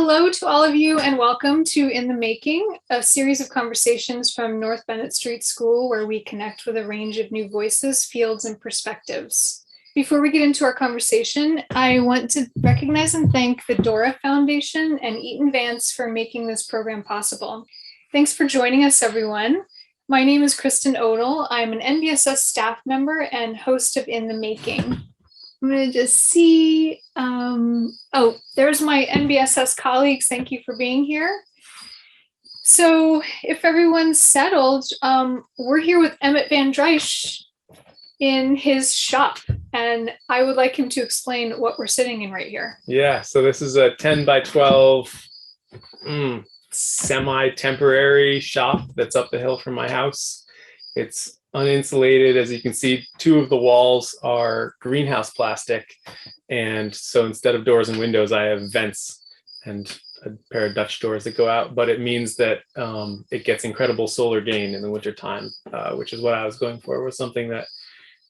Hello to all of you and welcome to In the Making, a series of conversations from North Bennett Street School where we connect with a range of new voices, fields, and perspectives. Before we get into our conversation, I want to recognize and thank the Dora Foundation and Eaton Vance for making this program possible. Thanks for joining us, everyone. My name is Kristen Odell. I'm an NBSS staff member and host of In the Making. I'm going to just see. There's my NBSS colleagues. Thank you for being here. So if everyone's settled, we're here with Emmet Van Driesche in his shop, and I would like him to explain what we're sitting in right here. Yeah, so this is a 10 by 12 semi-temporary shop that's up the hill from my house. It's uninsulated. As you can see, two of the walls are greenhouse plastic, and so instead of doors and windows I have vents and a pair of Dutch doors that go out, but it means that it gets incredible solar gain in the wintertime, which is what I was going for, was something that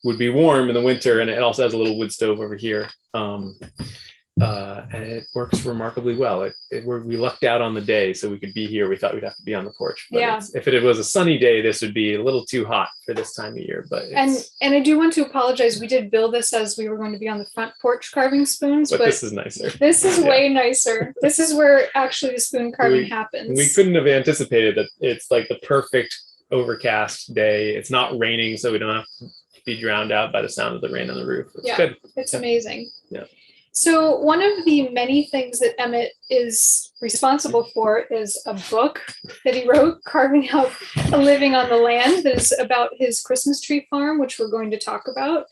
would be warm in the winter, and it also has a little wood stove over here, and it works remarkably well. We lucked out on the day, so we could be here. We thought we'd have to be on the porch. But yeah. If it was a sunny day, this would be a little too hot for this time of year. But and I do want to apologize. We did build this as we were going to be on the front porch carving spoons, but this is nicer. This is way nicer. This is where actually the spoon carving happens. We couldn't have anticipated that it's like the perfect overcast day. It's not raining, so we don't have to be drowned out by the sound of the rain on the roof. It's good. It's amazing. Yeah. So one of the many things that Emmet is responsible for is a book that he wrote, Carving Out a Living on the Land, that is about his Christmas tree farm, which we're going to talk about.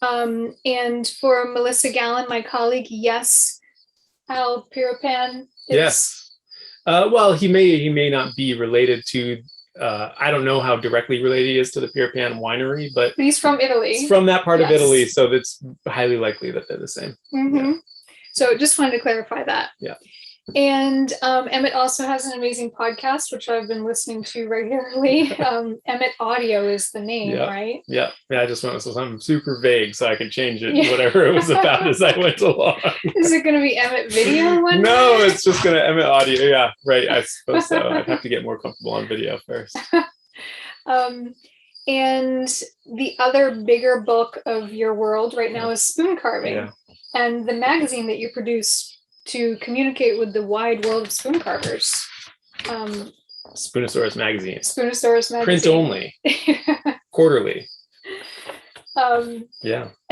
And for Melissa Gallen, my colleague, yes, Al Pirapan. Yes. Well, he may not be related to. I don't know how directly related he is to the Sharpen winery, but he's from Italy. He's from that part of Italy, so it's highly likely that they're the same. Mm-hmm. Yeah. So just wanted to clarify that. Yeah. And Emmet also has an amazing podcast, which I've been listening to regularly. Emmet Audio is the name, right? Yeah. I just went with something super vague so I could change it, whatever it was about as I went along. Is it going to be Emmet Video one? No, it's just going to Emmet Audio. Yeah, right. I suppose so. I'd have to get more comfortable on video first. And the other bigger book of your world right now is spoon carving. Yeah. And the magazine that you produce to communicate with the wide world of spoon carvers. Spoonosaurus magazine. Spoonosaurus magazine. Print only. Quarterly. And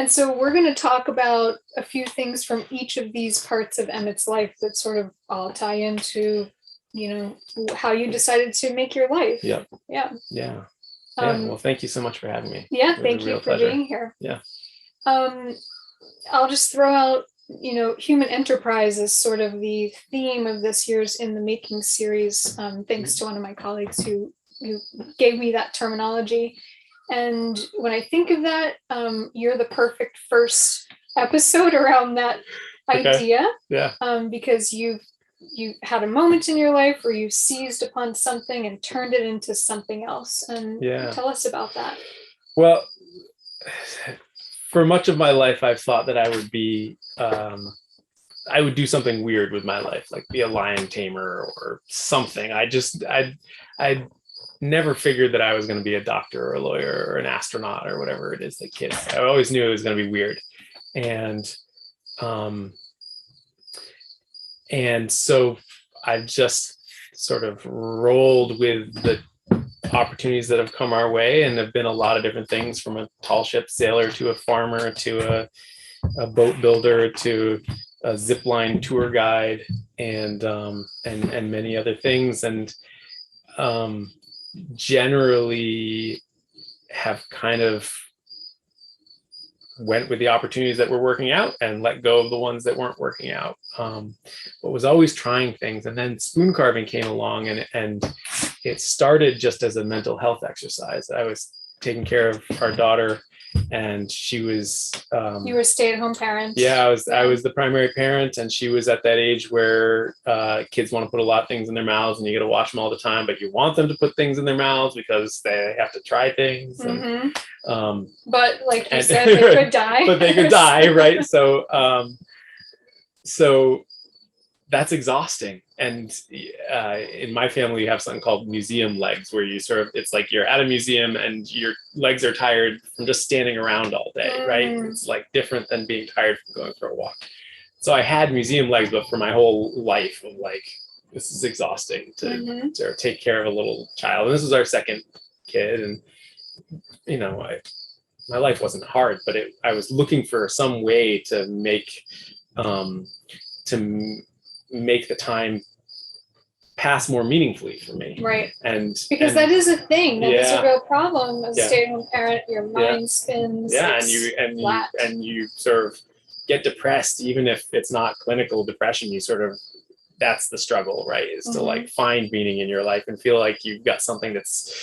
so we're going to talk about a few things from each of these parts of Emmet's life that sort of all tie into, how you decided to make your life. Yeah. Well, thank you so much for having me. Yeah, thank you for being here. Yeah. I'll just throw out, human enterprise is sort of the theme of this year's In the Making series, thanks to one of my colleagues who gave me that terminology. And when I think of that, you're the perfect first episode around that idea. Yeah. Because you had a moment in your life where you seized upon something and turned it into something else. And tell us about that. Well, for much of my life, I've thought that I would be, I would do something weird with my life, like be a lion tamer or something. I never figured that I was going to be a doctor or a lawyer or an astronaut or whatever it is that kids. I always knew it was going to be weird, and so I've just sort of rolled with the opportunities that have come our way, and have been a lot of different things, from a tall ship sailor to a farmer to a boat builder to a zipline tour guide, and many other things, and generally have kind of went with the opportunities that were working out and let go of the ones that weren't working out, but was always trying things. And then spoon carving came along, and it started just as a mental health exercise. I was taking care of our daughter, and she was you were a stay-at-home parent. I was the primary parent, and she was at that age where kids want to put a lot of things in their mouths, and you got to watch them all the time, but you want them to put things in their mouths because they have to try things. And, but like you said, they could die. But they could die, right? So that's exhausting. And in my family, you have something called museum legs, where you sort of, it's like you're at a museum and your legs are tired from just standing around all day, right? It's like different than being tired from going for a walk. So I had museum legs, but for my whole life of like, this is exhausting to sort of take care of a little child. And this was our second kid. And, you know, my life wasn't hard, but I was looking for some way to make the time pass more meaningfully for me. Right. And because that is a thing. That is a real problem as a Yeah. stay-at-home parent. Your mind spins. Yeah, it's and you sort of get depressed, even if it's not clinical depression. You sort of, that's the struggle, right? Is to like find meaning in your life and feel like you've got something that's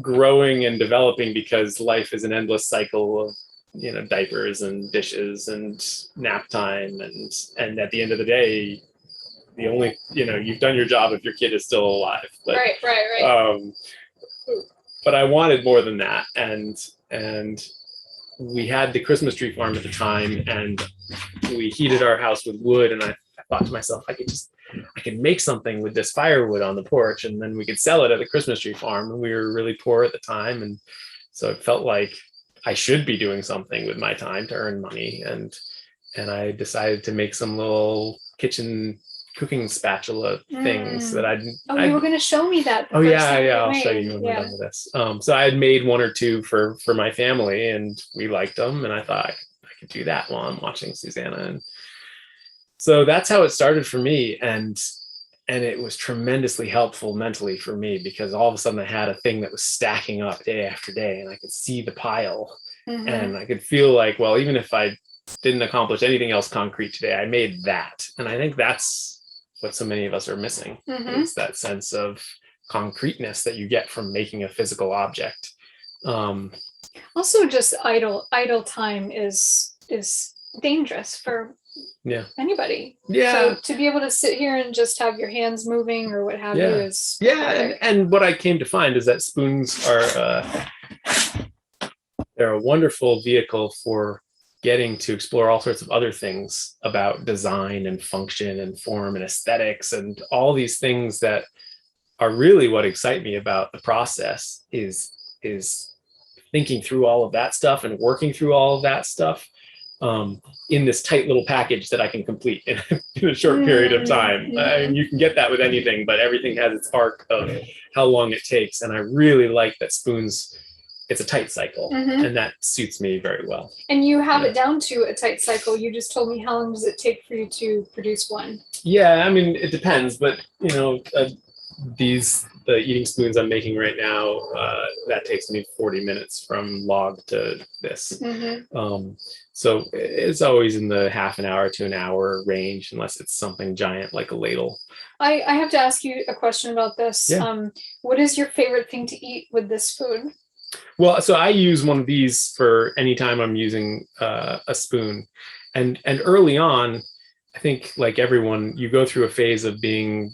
growing and developing, because life is an endless cycle of, you know, diapers and dishes and nap time, and at the end of the day, the only, you know, you've done your job if your kid is still alive. But, right. But I wanted more than that, and we had the Christmas tree farm at the time, and we heated our house with wood, and I thought to myself, I could make something with this firewood on the porch, and then we could sell it at the Christmas tree farm. And we were really poor at the time, and so it felt like I should be doing something with my time to earn money. And I decided to make some little kitchen cooking spatula things that you were going to show me that. I'll show you when we're done with this. So I had made one or two for my family, and we liked them, and I thought I could do that while I'm watching Susanna. And so that's how it started for me. And it was tremendously helpful mentally for me, because all of a sudden I had a thing that was stacking up day after day, and I could see the pile, and I could feel like, well, even if I didn't accomplish anything else concrete today, I made that. And I think that's what so many of us are missing, is that sense of concreteness that you get from making a physical object. Also, just idle time is dangerous for anybody. So to be able to sit here and just have your hands moving or what have you is and what I came to find is that spoons are they're a wonderful vehicle for getting to explore all sorts of other things about design and function and form and aesthetics, and all these things that are really what excite me about the process is thinking through all of that stuff and working through all of that stuff in this tight little package that I can complete in a short period of time. You can get that with anything, but everything has its arc of how long it takes. And I really like that spoons, it's a tight cycle, and that suits me very well. And you have it down to a tight cycle. You just told me, how long does it take for you to produce one? Yeah, I mean, it depends, but you know, the eating spoons I'm making right now, that takes me 40 minutes from log to this. So it's always in the half an hour to an hour range, unless it's something giant like a ladle. I have to ask you a question about this. What is your favorite thing to eat with this food? Well, so I use one of these for any time I'm using a spoon. And early on, I think like everyone, you go through a phase of being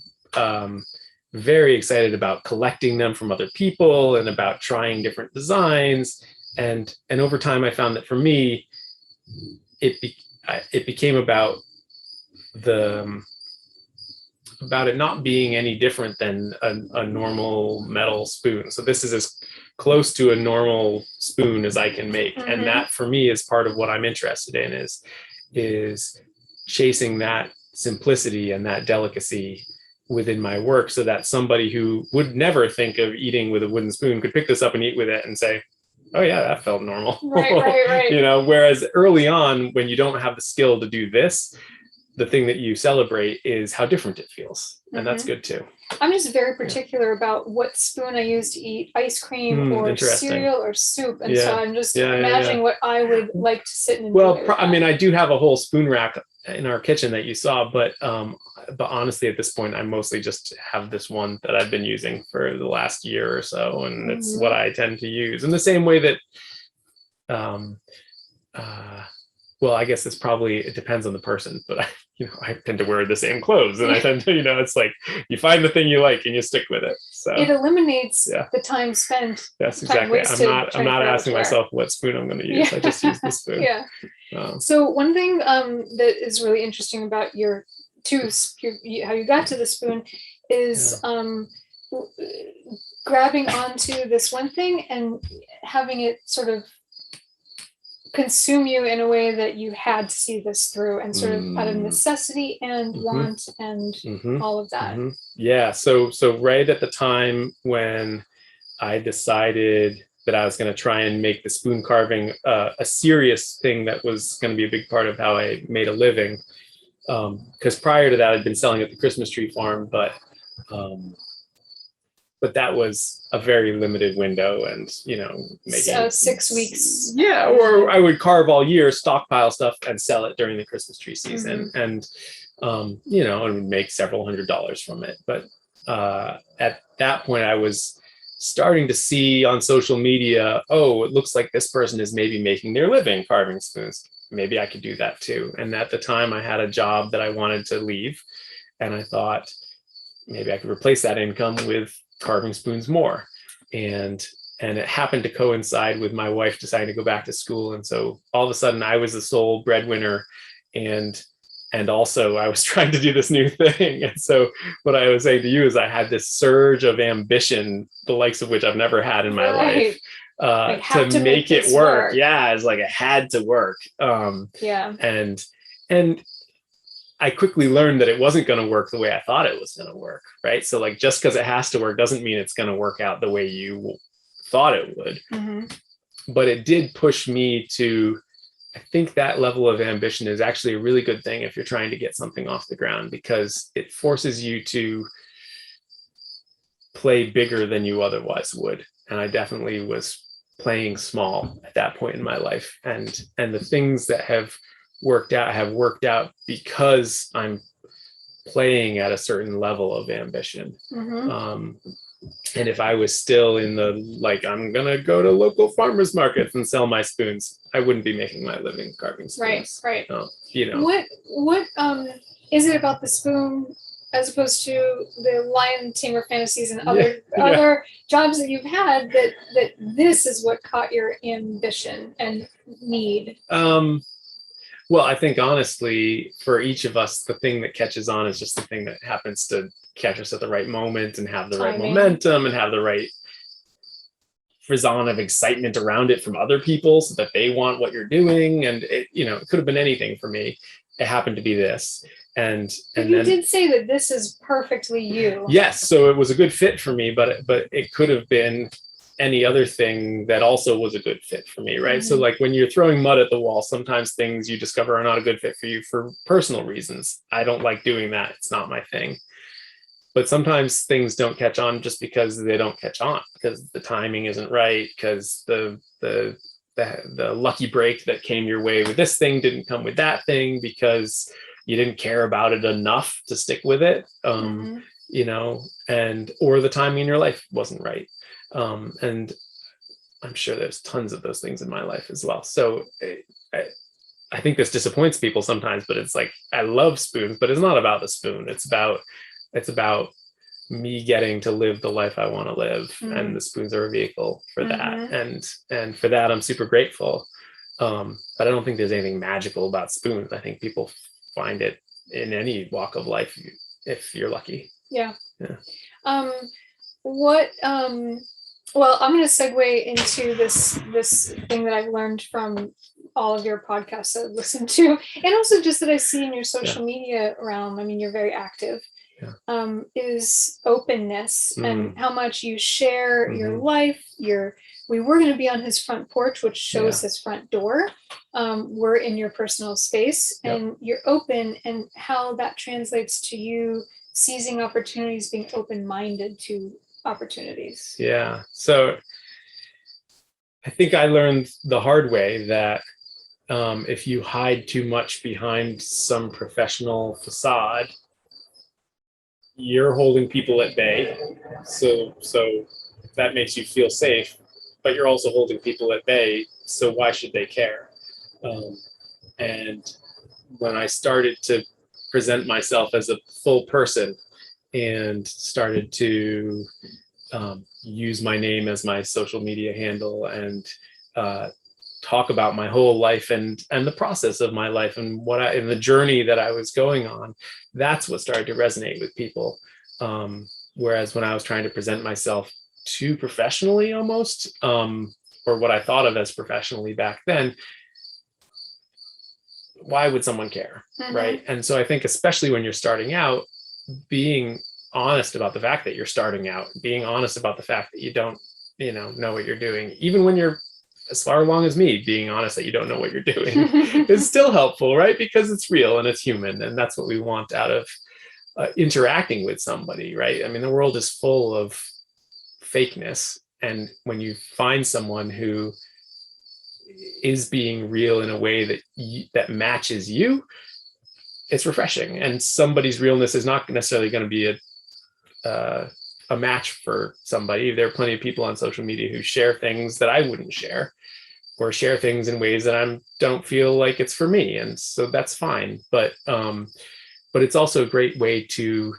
very excited about collecting them from other people and about trying different designs. And over time, I found that for me, it became about it not being any different than a normal metal spoon. So this is as close to a normal spoon as I can make. And that for me is part of what I'm interested in, is chasing that simplicity and that delicacy within my work, so that somebody who would never think of eating with a wooden spoon could pick this up and eat with it and say, oh yeah, that felt normal. Right. You know, whereas early on, when you don't have the skill to do this, the thing that you celebrate is how different it feels. And that's good too. I'm just very particular about what spoon I use to eat ice cream or cereal or soup. And so I'm just imagining what I would like to sit and enjoy. Well, I mean, I do have a whole spoon rack in our kitchen that you saw, but honestly, at this point, I mostly just have this one that I've been using for the last year or so. And it's what I tend to use in the same way that, well, I guess it depends on the person, but I tend to wear the same clothes, and I tend to, it's like you find the thing you like and you stick with it. So it eliminates the time spent. Yes, exactly. I'm not asking myself what spoon I'm going to use. I just use the spoon. So one thing that is really interesting about your how you got to the spoon is grabbing onto this one thing and having it sort of consume you in a way that you had to see this through, and sort of out of necessity and want and all of that. Yeah. So right at the time when I decided that I was going to try and make the spoon carving a serious thing that was going to be a big part of how I made a living. Because prior to that, I'd been selling at the Christmas tree farm, but that was a very limited window, and maybe 6 weeks. Yeah, or I would carve all year, stockpile stuff, and sell it during the Christmas tree season, and and would make several $100s from it. But at that point, I was starting to see on social media, oh, it looks like this person is maybe making their living carving spoons. Maybe I could do that too. And at the time, I had a job that I wanted to leave, and I thought maybe I could replace that income with carving spoons more. And it happened to coincide with my wife deciding to go back to school. And so all of a sudden I was the sole breadwinner, and also I was trying to do this new thing. And so what I was saying to you is I had this surge of ambition, the likes of which I've never had in my life, to make it work. Yeah, it's like it had to work. And I quickly learned that it wasn't going to work the way I thought it was going to work, right? So like, just because it has to work doesn't mean it's going to work out the way you thought it would. But it did push me to, I think that level of ambition is actually a really good thing if you're trying to get something off the ground, because it forces you to play bigger than you otherwise would. And I definitely was playing small at that point in my life. And the things that have worked out because I'm playing at a certain level of ambition. And if I was still in the, like, I'm gonna go to local farmers markets and sell my spoons, I wouldn't be making my living carving spoons. Right. What is it about the spoon as opposed to the lion tamer fantasies and other jobs that you've had that this is what caught your ambition and need? Well, I think honestly, for each of us, the thing that catches on is just the thing that happens to catch us at the right moment and have the right momentum and have the right frisson of excitement around it from other people so that they want what you're doing. And it could have been anything for me. It happened to be this. And you did say that this is perfectly you. Yes. So it was a good fit for me, but it could have been any other thing that also was a good fit for me, right? So like when you're throwing mud at the wall, sometimes things you discover are not a good fit for you for personal reasons. I don't like doing that. It's not my thing. But sometimes things don't catch on just because they don't catch on, because the timing isn't right, because the lucky break that came your way with this thing didn't come with that thing, because you didn't care about it enough to stick with it, or the timing in your life wasn't right. And I'm sure there's tons of those things in my life as well. So I think this disappoints people sometimes, but it's like, I love spoons, but it's not about the spoon. It's about me getting to live the life I want to live. And the spoons are a vehicle for that. And for that, I'm super grateful. But I don't think there's anything magical about spoons. I think people find it in any walk of life if you're lucky. Yeah. Well, I'm going to segue into this thing that I've learned from all of your podcasts that I've listened to, and also just that I see in your social media realm. I mean, you're very active. Is openness and how much you share your life. We were going to be on his front porch, which shows his front door. We're in your personal space, and you're open, and how that translates to you seizing opportunities, being open-minded to opportunities. Yeah. So I think I learned the hard way that if you hide too much behind some professional facade, you're holding people at bay. So that makes you feel safe, but you're also holding people at bay. So why should they care? And when I started to present myself as a full person and started to use my name as my social media handle and talk about my whole life and the process of my life and and the journey that I was going on. That's what started to resonate with people. Whereas when I was trying to present myself too professionally almost, or what I thought of as professionally back then, why would someone care? Right. And so I think, especially when you're starting out, being honest about the fact that you're starting out, being honest about the fact that you don't, know what you're doing, even when you're as far along as me, being honest that you don't know what you're doing is still helpful, right? Because it's real and it's human. And that's what we want out of interacting with somebody, right? I mean, the world is full of fakeness. And when you find someone who is being real in a way that matches you, it's refreshing. And somebody's realness is not necessarily going to be a match for somebody. There are plenty of people on social media who share things that I wouldn't share, or share things in ways that I don't feel like it's for me. And so that's fine. But it's also a great way to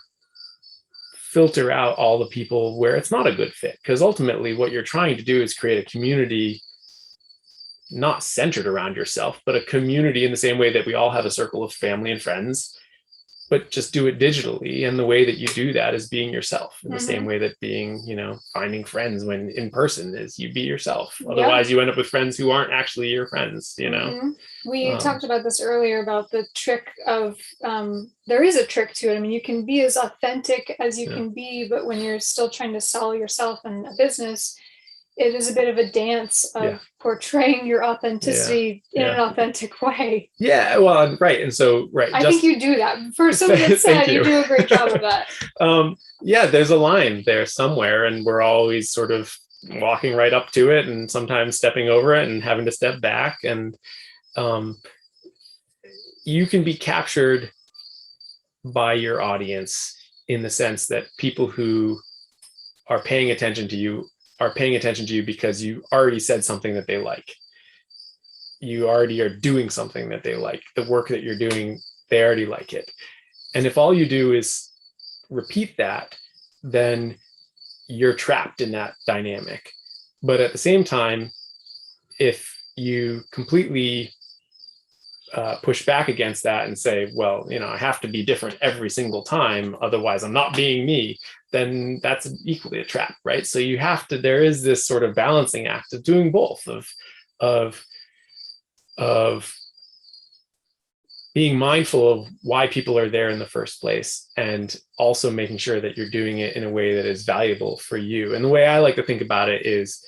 filter out all the people where it's not a good fit. Because ultimately what you're trying to do is create a community not centered around yourself, but a community in the same way that we all have a circle of family and friends, but just do it digitally. And the way that you do that is being yourself, in the same way that being, finding friends when in person is you be yourself. Otherwise you end up with friends who aren't actually your friends, We talked about this earlier about the trick of, there is a trick to it. I mean, you can be as authentic as you can be, but when you're still trying to sell yourself in a business, it is a bit of a dance of portraying your authenticity in an authentic way. Yeah, well, right. And so, right. I think you do that. For someone that said, you do a great job of that. There's a line there somewhere, and we're always sort of walking right up to it and sometimes stepping over it and having to step back. And you can be captured by your audience in the sense that people who are paying attention to you are paying attention to you because you already said something that they like. You already are doing something that they like. The work that you're doing, they already like it. And if all you do is repeat that, then you're trapped in that dynamic. But at the same time, if you completely push back against that and say, well, I have to be different every single time, otherwise I'm not being me, then that's equally a trap, right? So you have to, there is this sort of balancing act of doing both, of being mindful of why people are there in the first place, and also making sure that you're doing it in a way that is valuable for you. And the way I like to think about it is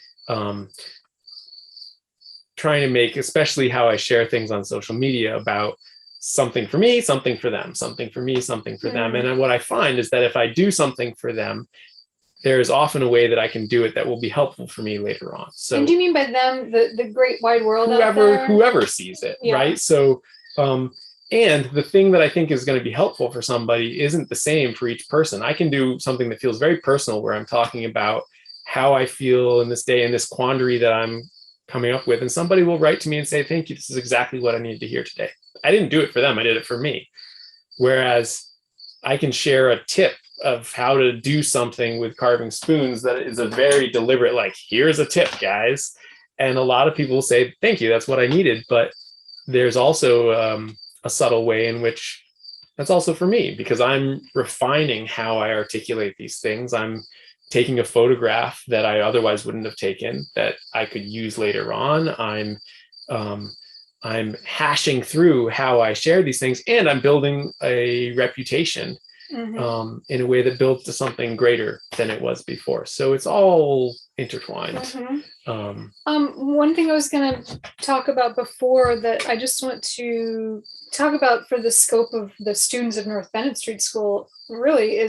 trying to make, especially how I share things on social media, about something for me, something for them, something for me, something for them. And what I find is that if I do something for them, there's often a way that I can do it that will be helpful for me later on. So, and do you mean by them the great wide world? Whoever sees it, right? So, and the thing that I think is going to be helpful for somebody isn't the same for each person. I can do something that feels very personal, where I'm talking about how I feel in this day and this quandary that I'm coming up with, and somebody will write to me and say, thank you, this is exactly what I needed to hear today. I didn't do it for them, I did it for me. Whereas I can share a tip of how to do something with carving spoons that is a very deliberate, like, here's a tip, guys. And a lot of people will say, thank you, that's what I needed. But there's also a subtle way in which that's also for me, because I'm refining how I articulate these things. I'm taking a photograph that I otherwise wouldn't have taken that I could use later on. I'm hashing through how I share these things, and I'm building a reputation in a way that builds to something greater than it was before. So it's all intertwined. One thing I was going to talk about before that I just want to talk about for the scope of the students of North Bennett Street School really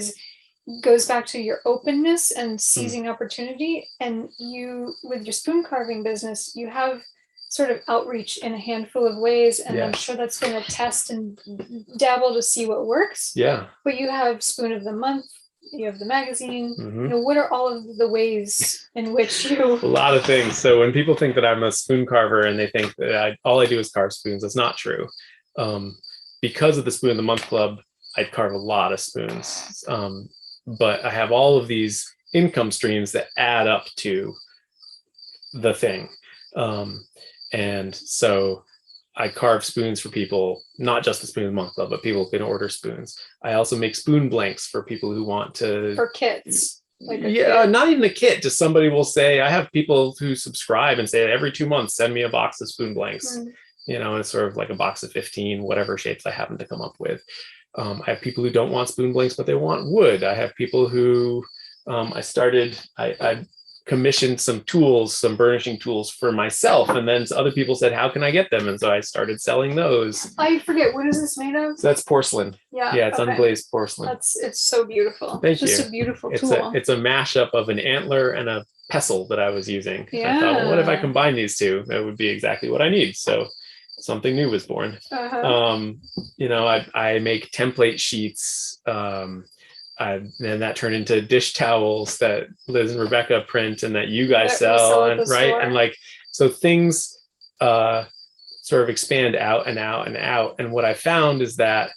goes back to your openness and seizing opportunity. And you, with your spoon carving business, you have sort of outreach in a handful of ways, and I'm sure that's going to test and dabble to see what works. But you have Spoon of the Month, you have the magazine. What are all of the ways in which you... A lot of things. So when people think that I'm a spoon carver and they think that all I do is carve spoons, that's not true. Because of the Spoon of the Month Club, I carve a lot of spoons. But I have all of these income streams that add up to the thing. And so I carve spoons for people, not just the Spoon of the Month Club, but people can order spoons. I also make spoon blanks for people who want to. For kits. Like not even a kit. Just somebody will say, I have people who subscribe and say every 2 months, send me a box of spoon blanks. And it's sort of like a box of 15, whatever shapes I happen to come up with. I have people who don't want spoon blanks, but they want wood. I have people who I commissioned some tools, some burnishing tools for myself. And then other people said, how can I get them? And so I started selling those. I forget, what is this made of? So that's porcelain. Yeah. Yeah, it's unglazed porcelain. It's so beautiful. Thank you. Just a beautiful tool. It's a mashup of an antler and a pestle that I was using. Yeah. I thought, well, what if I combine these two? That would be exactly what I need. So something new was born. I make template sheets. And that turned into dish towels that Liz and Rebecca print and that you guys sell, and right. And like, so things sort of expand out and out and out. And what I found is that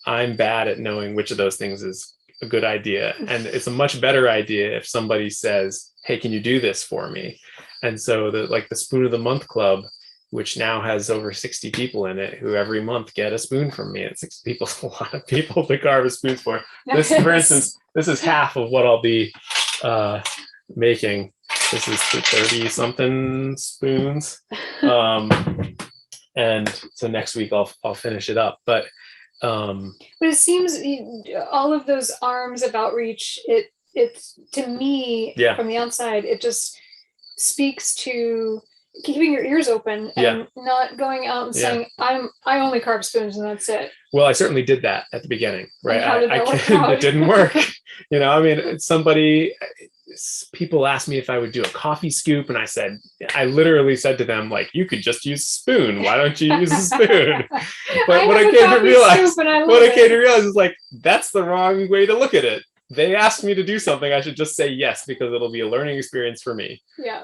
I'm bad at knowing which of those things is a good idea. And it's a much better idea if somebody says, hey, can you do this for me? And so the Spoon of the Month Club, which now has over 60 people in it who every month get a spoon from me. And 60 people is a lot of people to carve a spoon for. This, for instance, this is half of what I'll be making. This is 30 something spoons. And so next week I'll finish it up. But it seems all of those arms of outreach, it's to me, from the outside, it just speaks to keeping your ears open and not going out and saying, I only carve spoons and that's it. Well, I certainly did that at the beginning, right? How did that work out? It didn't work. People asked me if I would do a coffee scoop, and I literally said to them, like, you could just use a spoon. Why don't you use a spoon? But what I came to realize is like, that's the wrong way to look at it. They asked me to do something, I should just say yes, because it'll be a learning experience for me. Yeah.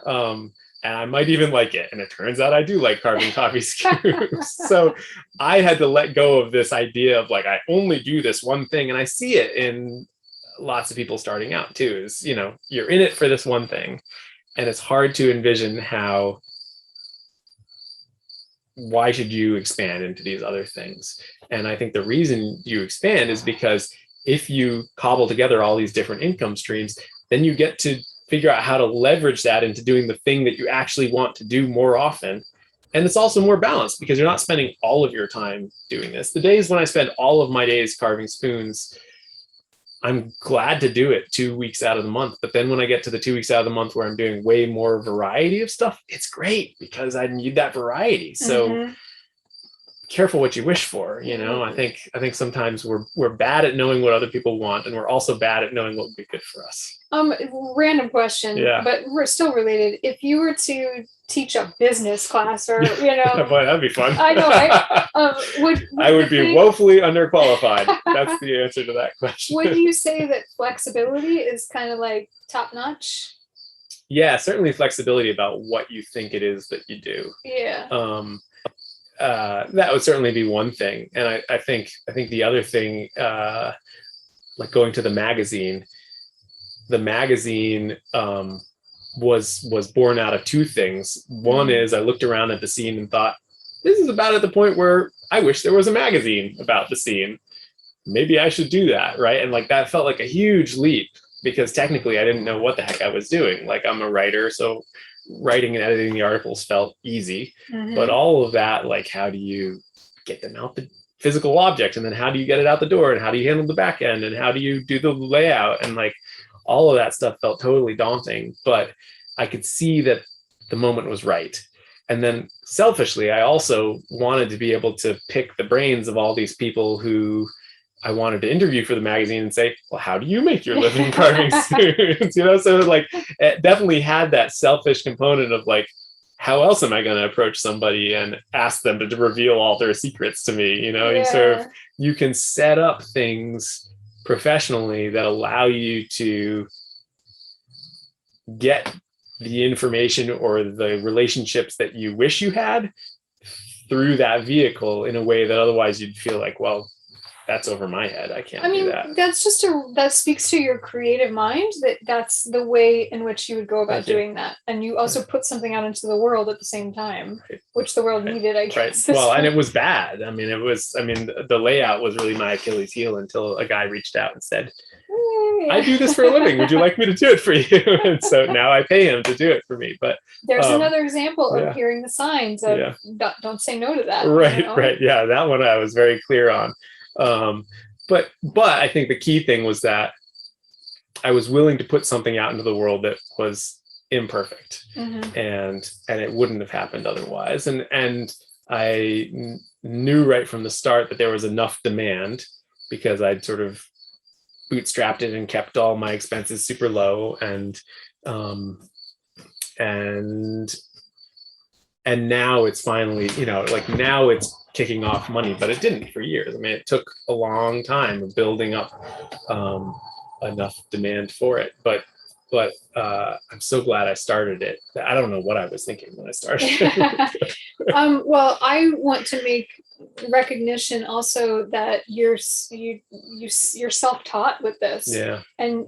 And I might even like it. And it turns out I do like carving coffee scoops. So I had to let go of this idea of like, I only do this one thing. And I see it in lots of people starting out too, is, you're in it for this one thing. And it's hard to envision why should you expand into these other things? And I think the reason you expand is because if you cobble together all these different income streams, then you get to figure out how to leverage that into doing the thing that you actually want to do more often. And it's also more balanced because you're not spending all of your time doing this. The days when I spend all of my days carving spoons, I'm glad to do it 2 weeks out of the month. But then when I get to the 2 weeks out of the month where I'm doing way more variety of stuff, it's great because I need that variety. So careful what you wish for. I think sometimes we're bad at knowing what other people want, and we're also bad at knowing what would be good for us. Random question, but we're still related. If you were to teach a business class, or boy, that'd be fun. I know, right? I would be woefully underqualified. That's the answer to that question. Would you say that flexibility is kind of like top notch? Yeah, certainly flexibility about what you think it is that you do. Yeah. That would certainly be one thing. And I think the other thing, like going to the magazine was born out of two things. One is I looked around at the scene and thought, this is about at the point where I wish there was a magazine about the scene. Maybe I should do that, right? And like that felt like a huge leap because technically I didn't know what the heck I was doing. Like I'm a writer, so writing and editing the articles felt easy, but all of that, like how do you get them out the physical object, and then how do you get it out the door, and how do you handle the back end, and how do you do the layout, and like all of that stuff felt totally daunting, but I could see that the moment was right. And then selfishly, I also wanted to be able to pick the brains of all these people who I wanted to interview for the magazine and say, well, how do you make your living carving spoons? So like it definitely had that selfish component of like, how else am I going to approach somebody and ask them to reveal all their secrets to me? You can set up things professionally that allow you to get the information or the relationships that you wish you had through that vehicle in a way that otherwise you'd feel like, well, that's over my head. I can't I mean, do that. that speaks to your creative mind, that's the way in which you would go about doing that. And you also put something out into the world at the same time, which the world needed, I guess. Well, and it was bad. I mean, the layout was really my Achilles heel until a guy reached out and said, I do this for a living. Would you like me to do it for you? And so now I pay him to do it for me. But there's another example of hearing the signs of don't say no to that. Right. Yeah, that one I was very clear on. But I think the key thing was that I was willing to put something out into the world that was imperfect, and it wouldn't have happened otherwise. And I knew right from the start that there was enough demand because I'd sort of bootstrapped it and kept all my expenses super low, and now it's finally, now it's kicking off money, but it didn't for years. I mean, it took a long time of building up enough demand for it, but I'm so glad I started it. I don't know what I was thinking when I started. Well, I want to make recognition also that you're self-taught with this. And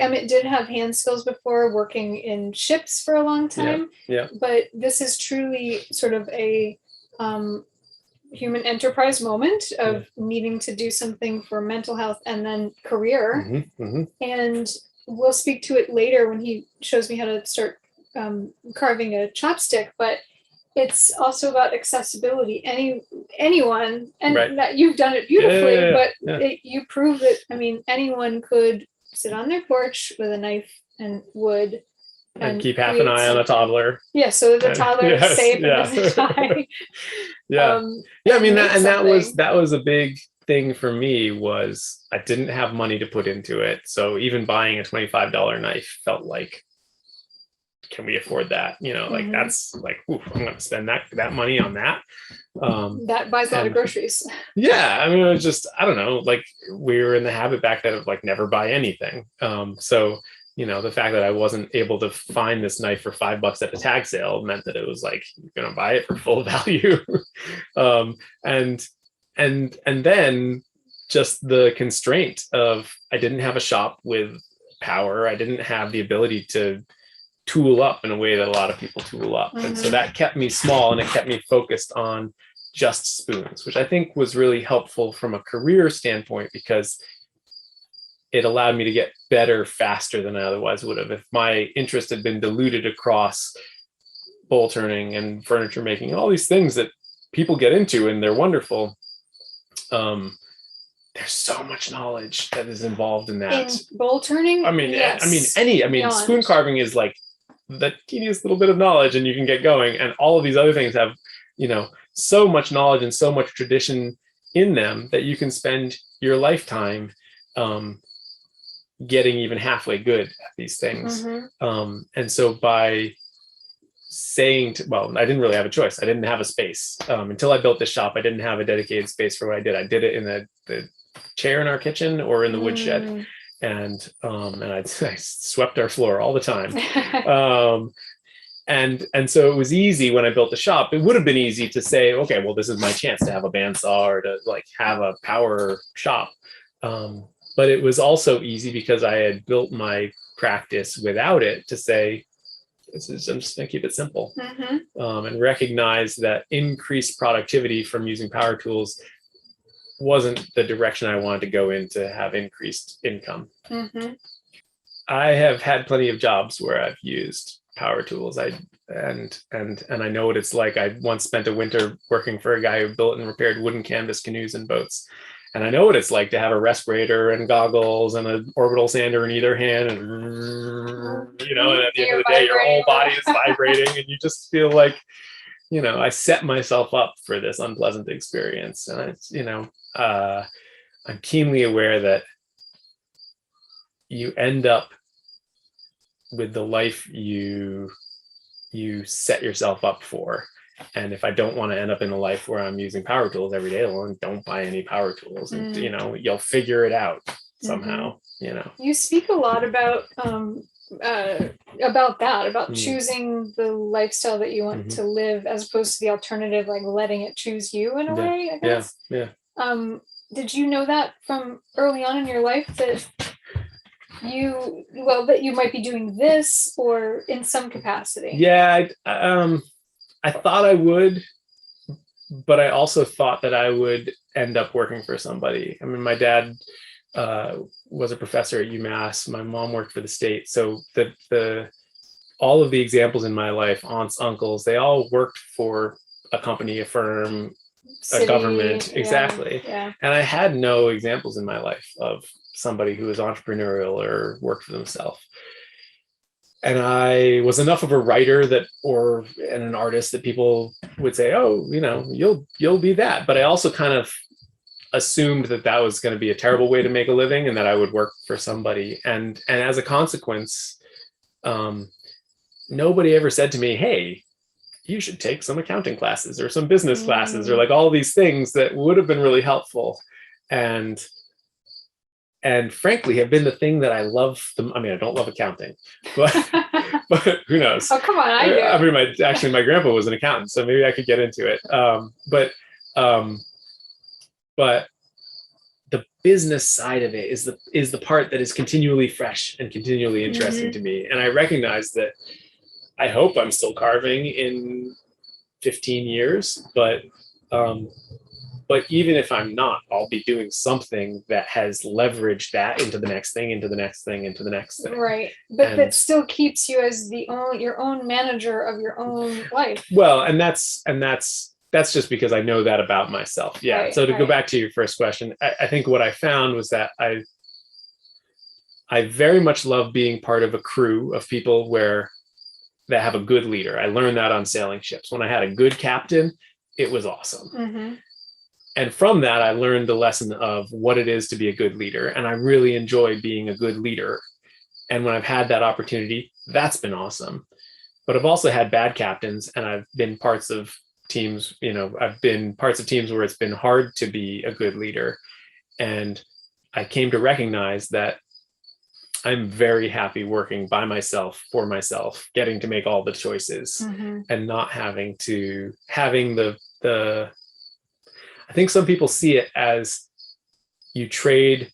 Emmet did have hand skills before, working in ships for a long time. But this is truly sort of a human enterprise moment of needing to do something for mental health and then career. And we'll speak to it later when he shows me how to start carving a chopstick, but it's also about accessibility. Anyone, and that you've done it beautifully, but you prove that, I mean, anyone could sit on their porch with a knife and wood and keep half an eye on a toddler. So the toddler is safe and doesn't die. I mean, that was a big thing for me. Was I didn't have money to put into it, so even buying a $25 knife felt like, can we afford that? Like that's like, oof, I'm going to spend that money on that. That buys a lot of groceries. I mean, it was just, I don't know, like we were in the habit back then of like never buy anything. So the fact that I wasn't able to find this knife for $5 at the tag sale meant that it was like, you're going to buy it for full value. And then just the constraint of, I didn't have a shop with power. I didn't have the ability to tool up in a way that a lot of people tool up. And so that kept me small, and it kept me focused on just spoons, which I think was really helpful from a career standpoint, because it allowed me to get better faster than I otherwise would have. If my interest had been diluted across bowl turning and furniture making, all these things that people get into and they're wonderful, there's so much knowledge that is involved in that. In bowl turning? Spoon carving is like the tedious little bit of knowledge, and you can get going. And all of these other things have, so much knowledge and so much tradition in them that you can spend your lifetime getting even halfway good at these things. And so by saying I didn't really have a choice. I didn't have a space until I built this shop. I didn't have a dedicated space for what I did. I did it in the chair in our kitchen or in the woodshed, and I swept our floor all the time. And so it was easy when I built the shop. It would have been easy to say, okay, well, this is my chance to have a bandsaw or to like have a power shop. But it was also easy because I had built my practice without it to say, I'm just going to keep it simple, and recognize that increased productivity from using power tools wasn't the direction I wanted to go in to have increased income. I have had plenty of jobs where I've used power tools. And I know what it's like. I once spent a winter working for a guy who built and repaired wooden canvas canoes and boats. And I know what it's like to have a respirator and goggles and an orbital sander in either hand. And, and at the end of the day, your whole body is vibrating and you just feel like, I set myself up for this unpleasant experience. And I'm keenly aware that you end up with the life you set yourself up for. And if I don't want to end up in a life where I'm using power tools every day, well, don't buy any power tools. And you'll figure it out somehow. You speak a lot about choosing the lifestyle that you want to live, as opposed to the alternative, like letting it choose you in a way, I guess. did you know that from early on in your life that that you might be doing this or in some capacity? Yeah, I thought I would, but I also thought that I would end up working for somebody. I mean, my dad was a professor at UMass. My mom worked for the state. So the all of the examples in my life, aunts, uncles, they all worked for a company, a firm, City, a government. yeah, Exactly. yeah. And I had no examples in my life of somebody who was entrepreneurial or worked for themselves. And I was enough of a writer and an artist that people would say, oh, you'll be that. But I also kind of assumed that was going to be a terrible way to make a living and that I would work for somebody. And as a consequence, nobody ever said to me, hey, you should take some accounting classes or some business classes or like all these things that would have been really helpful. And frankly have been the thing that I love. I mean, I don't love accounting, but who knows? Oh, come on, I do. I mean, my grandpa was an accountant, so maybe I could get into it. But the business side of it is the part that is continually fresh and continually interesting to me. And I recognize that I hope I'm still carving in 15 years, but even if I'm not, I'll be doing something that has leveraged that into the next thing, into the next thing, into the next thing. Right. But that still keeps you as your own manager of your own life. Well, and that's just because I know that about myself. Yeah. Right, so to go back to your first question, I think what I found was that I very much love being part of a crew of people that have a good leader. I learned that on sailing ships. When I had a good captain, it was awesome. Mm-hmm. And from that, I learned the lesson of what it is to be a good leader. And I really enjoy being a good leader. And when I've had that opportunity, that's been awesome. But I've also had bad captains, and I've been parts of teams, I've been parts of teams where it's been hard to be a good leader. And I came to recognize that I'm very happy working by myself, for myself, getting to make all the choices and not having the I think some people see it as you trade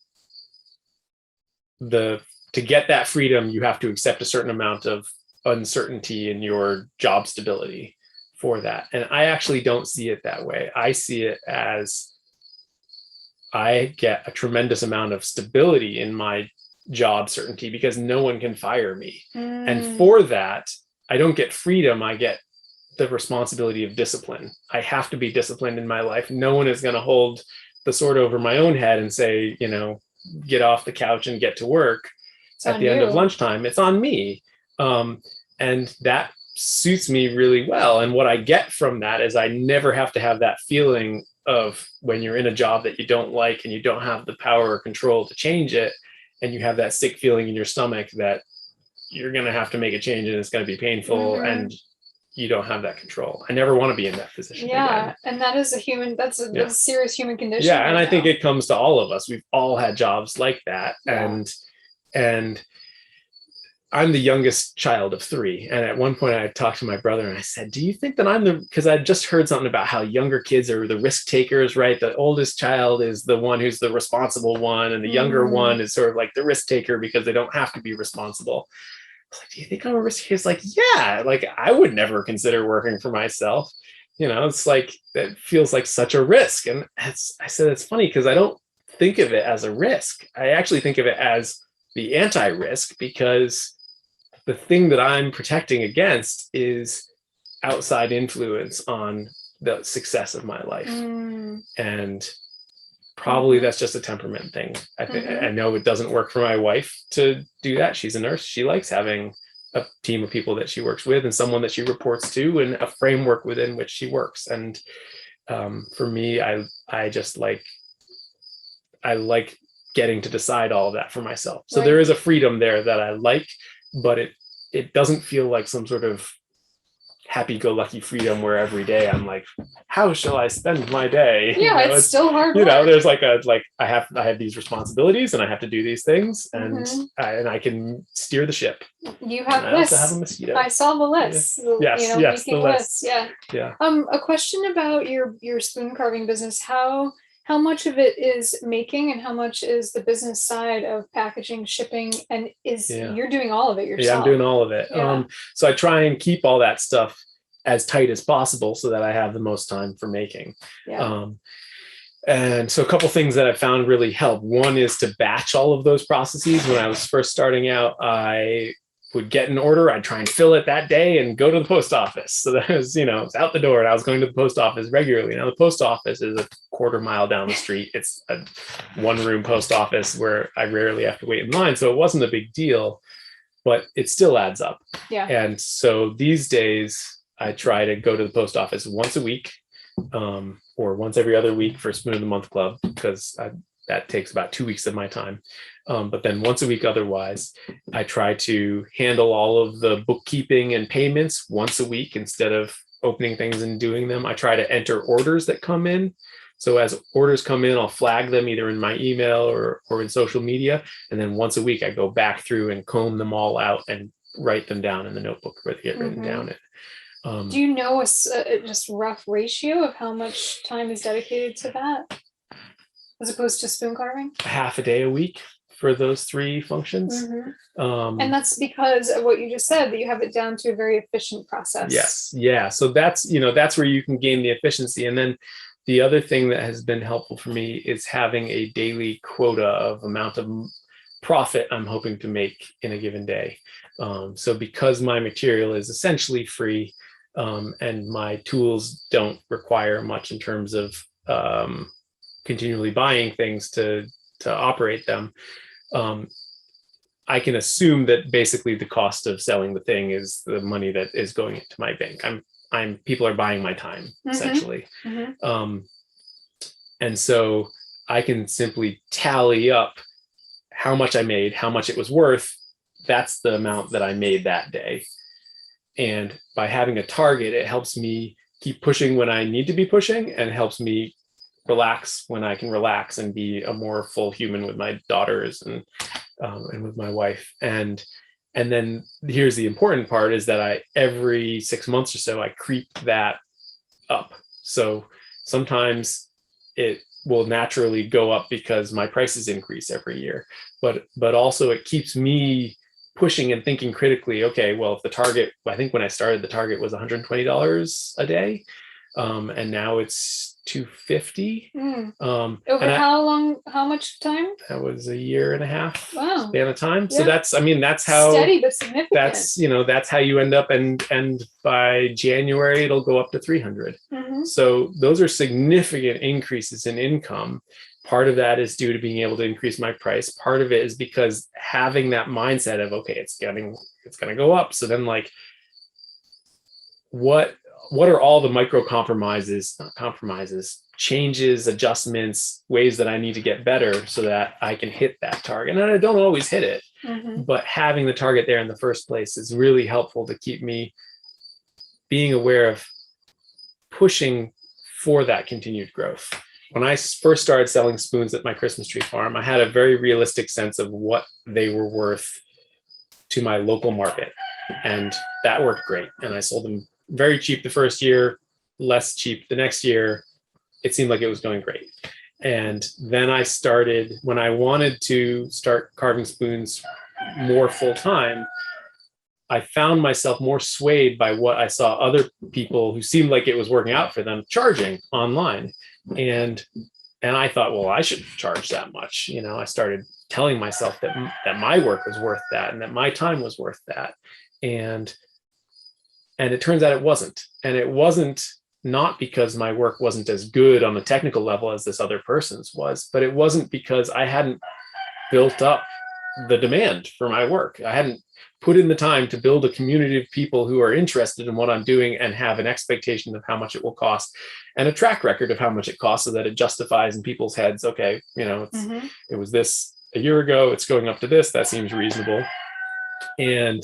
to get that freedom, you have to accept a certain amount of uncertainty in your job stability for that. And I actually don't see it that way. I see it as I get a tremendous amount of stability in my job certainty because no one can fire me. And for that, I don't get freedom. I get the responsibility of discipline. I have to be disciplined in my life. No one is going to hold the sword over my own head and say, get off the couch and get to work at the end of lunchtime. It's on me. And that suits me really well. And what I get from that is I never have to have that feeling of when you're in a job that you don't like and you don't have the power or control to change it. And you have that sick feeling in your stomach that you're going to have to make a change and it's going to be painful and you don't have that control. I never want to be in that position. Yeah. Again. And that is that's a serious human condition. Yeah. And I think it comes to all of us. We've all had jobs like that. Yeah. And I'm the youngest child of 3. And at one point I talked to my brother and I said, do you think that because I just heard something about how younger kids are the risk takers, right? The oldest child is the one who's the responsible one. And the younger one is sort of like the risk taker because they don't have to be responsible. I was like, do you think I'm a risk taker? He's like, yeah, like I would never consider working for myself. It's like, that feels like such a risk. And I said, it's funny because I don't think of it as a risk. I actually think of it as the anti-risk because the thing that I'm protecting against is outside influence on the success of my life. And probably that's just a temperament thing. I think I know it doesn't work for my wife to do that. She's a nurse. She likes having a team of people that she works with and someone that she reports to and a framework within which she works. And for me, I just like getting to decide all of that for myself. So there is a freedom there that I like, but it doesn't feel like some sort of happy-go-lucky freedom where every day I'm like, how shall I spend my day? Yeah, it's still hard work. There's I have these responsibilities and I have to do these things and I can steer the ship. You have lists. I also have a mosquito. I saw the lists. Yes, the lists. Yeah. A question about your spoon carving business. How how much of it is making and how much is the business side of packaging, shipping, and you're doing all of it yourself? Yeah, I'm doing all of it. Yeah. So I try and keep all that stuff as tight as possible so that I have the most time for making. Yeah. And so a couple things that I found really help. One is to batch all of those processes. When I was first starting out, I would get an order, I'd try and fill it that day and go to the post office. So that was, it's out the door, and I was going to the post office regularly. Now the post office is a quarter mile down the street. It's a one-room post office where I rarely have to wait in line. So it wasn't a big deal, but it still adds up. Yeah. And so these days I try to go to the post office once a week, or once every other week for Spoon of the Month Club, because that takes about 2 weeks of my time. But then once a week otherwise, I try to handle all of the bookkeeping and payments once a week instead of opening things and doing them. I try to enter orders that come in. So as orders come in, I'll flag them either in my email or in social media. And then once a week, I go back through and comb them all out and write them down in the notebook where they get written down. Do you know a just rough ratio of how much time is dedicated to that as opposed to spoon carving? Half a day a week for those three functions. And that's because of what you just said, that you have it down to a very efficient process. Yes. Yeah. So that's where you can gain the efficiency. And then the other thing that has been helpful for me is having a daily quota of amount of profit I'm hoping to make in a given day. So because my material is essentially free, and my tools don't require much in terms of continually buying things to operate them, I can assume that basically the cost of selling the thing is the money that is going into my bank. People are buying my time essentially. And so I can simply tally up how much I made, how much it was worth. That's the amount that I made that day. And by having a target, it helps me keep pushing when I need to be pushing, and helps me relax when I can relax and be a more full human with my daughters and with my wife. And then here's the important part, is that every 6 months or so, I creep that up. So sometimes it will naturally go up because my prices increase every year, but also it keeps me pushing and thinking critically. Okay, well, if the target, I think when I started, the target was $120 a day, and now it's $250. Over how much time? That was a year and a half span of time. Yeah. So that's how steady but significant. That's how you end up, and by January it'll go up to 300. So those are significant increases in income. Part of that is due to being able to increase my price. Part of it is because having that mindset of, okay, it's going to go up. So then, like, what are all the micro changes, adjustments, ways that I need to get better so that I can hit that target? And I don't always hit it, but having the target there in the first place is really helpful to keep me being aware of pushing for that continued growth. When I first started selling spoons at my Christmas tree farm, I had a very realistic sense of what they were worth to my local market. And that worked great. And I sold them very cheap the first year, less cheap the next year. It seemed like it was going great. And then I started, when I wanted to start carving spoons more full time, I found myself more swayed by what I saw other people who seemed like it was working out for them charging online. And I thought, well, I should charge that much. I started telling myself that my work was worth that, and that my time was worth that. And it turns out it wasn't. And it wasn't not because my work wasn't as good on the technical level as this other person's was, but it wasn't because I hadn't built up the demand for my work. I hadn't put in the time to build a community of people who are interested in what I'm doing and have an expectation of how much it will cost, and a track record of how much it costs, so that it justifies in people's heads, okay, it was this a year ago, it's going up to this, that seems reasonable. And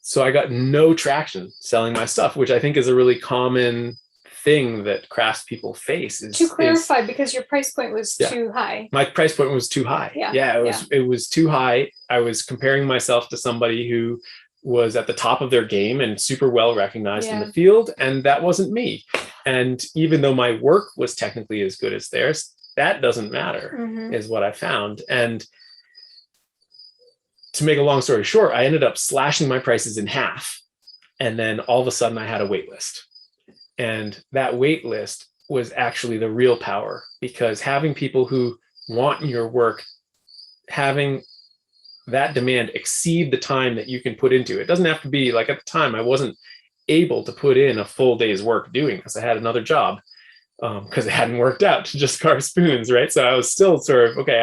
so I got no traction selling my stuff, which I think is a really common thing that craftspeople face. To clarify, because your price point was too high. My price point was too high. It was too high. I was comparing myself to somebody who was at the top of their game and super well recognized in the field, and that wasn't me. And even though my work was technically as good as theirs, that doesn't matter, Mhm. is what I found. And to make a long story short, I ended up slashing my prices in half. And then all of a sudden I had a wait list. And that wait list was actually the real power, because having people who want your work, having that demand exceed the time that you can put into it. It doesn't have to be like, at the time I wasn't able to put in a full day's work doing this. I had another job because it hadn't worked out to just carve spoons, right? So I was still sort of, okay,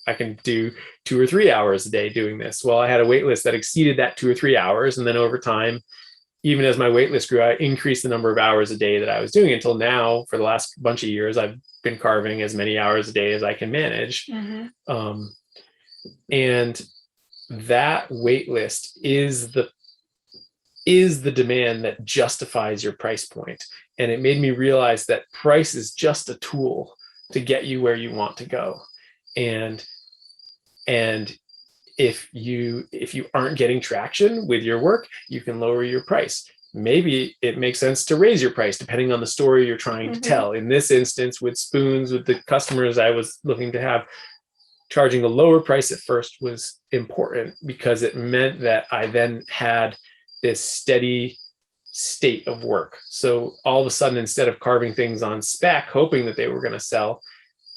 I can do 2 or 3 hours a day doing this. Well, I had a wait list that exceeded that 2 or 3 hours. And then over time, even as my wait list grew, I increased the number of hours a day that I was doing, until now, for the last bunch of years, I've been carving as many hours a day as I can manage. Mhm. And that wait list is the demand that justifies your price point. And it made me realize that price is just a tool to get you where you want to go. And if you aren't getting traction with your work, you can lower your price. Maybe it makes sense to raise your price depending on the story you're trying to tell. In this instance, with spoons, with the customers I was looking to have, charging a lower price at first was important, because it meant that I then had this steady state of work. So all of a sudden, instead of carving things on spec, hoping that they were going to sell,